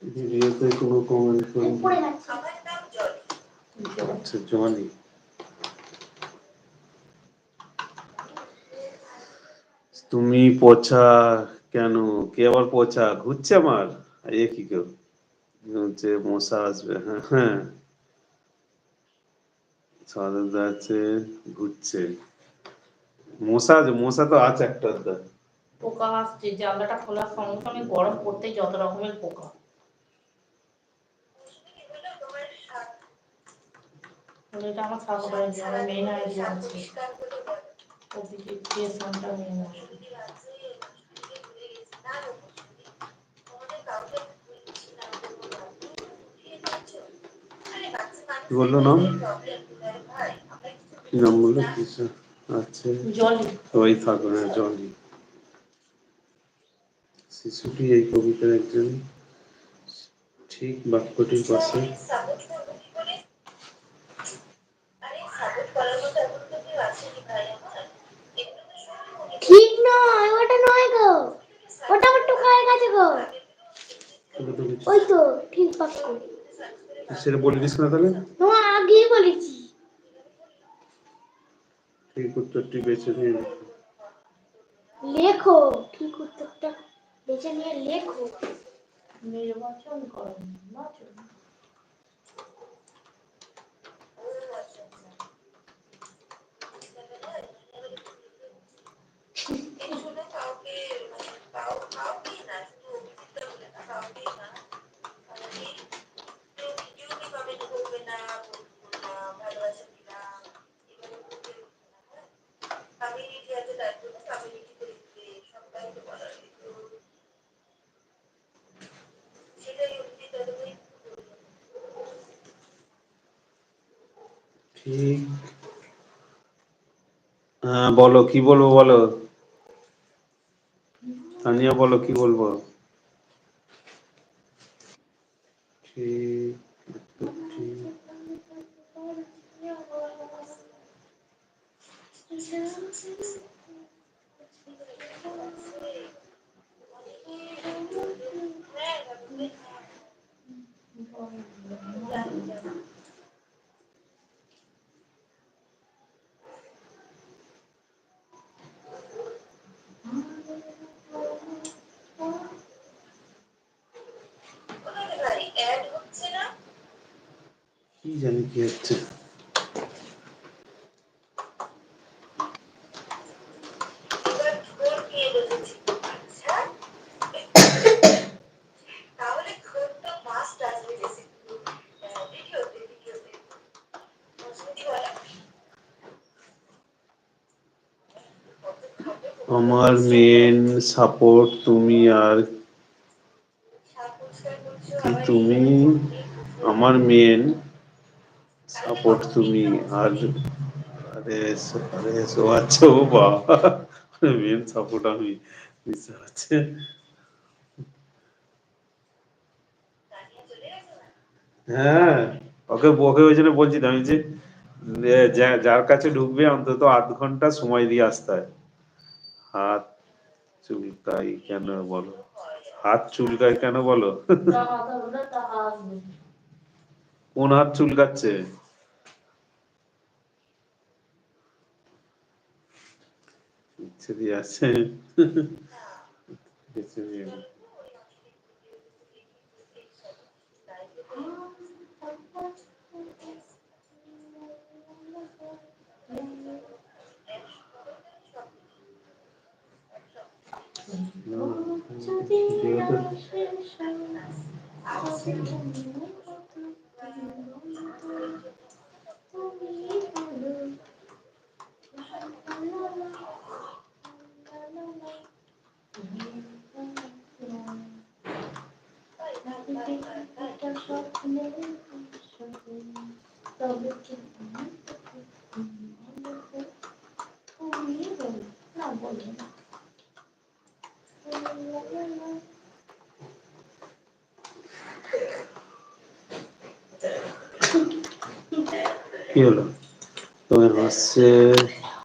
ভিডিওতে কোনো কমেন্ট করে আচ্ছা জনি তুমি পচা কেন? কে আবার পচা ঘুরছে আমার? এ কি কেউ হচ্ছে মশা আসবে? হ্যাঁ হ্যাঁ, সাদা আছে, ঘুরছে মশা আছে, মশা তো আছে একটা আধটা। পোকা আসছে, জানলাটা খোলার সঙ্গে সঙ্গে গরম করতেই যত রকমের পোকা। এটা আমার ঠাকুর আইডি, আমার মেইন আইডি আছে, ক্রিয়েশনটা মেইন আইডি। কি বললো নাম? কি নাম বললো? আচ্ছা জলি। ওই থাকো, হ্যাঁ জলি। শিশুটি এই কবিতার একজন ঠিক বাক্যটির পাশে ঠিক নয়, ওটা নয় গো, ওটা আমার টোকায় গেছে গো। ওই তো ঠিক বাক্য। সেটা বলিস না তাহলে? তোমার আগেই বলেছি। ঠিক উত্তরটি বেছে নিয়ে লেখো, ঠিক উত্তরটা বেছে নিয়ে লেখো। নির্বাচন করো, নির্বাচন। ঠিক। হ্যাঁ বলো, কি বলবো বলো, তানিয়া বলো কি বলবো? ঠিক উত্তরটি কি জানি কি হচ্ছে। আমার মেন সাপোর্ট তুমি, আর কি তুমি আমার মেন সাপোর্ট তুমি, আর আরে আরে সো আচ্ছা ও বাবা, মেন সাপোর্ট আমি, বুঝতে পারছি। হ্যাঁ ওকে ওকে ওই জন্য বলছি তো আমি যে যার কাছে ঢুকবে অন্তত আধ ঘন্টা সময় দিয়ে আসতে হয়। হাত চুলকাই কেন বলো? হাত চুলকাই কেন বলো? কোন হাত চুলকাচ্ছে? ইচ্ছে দিয়ে আছে। ইচ্ছে দিয়ে। কি হলো? তুমি হাসছে?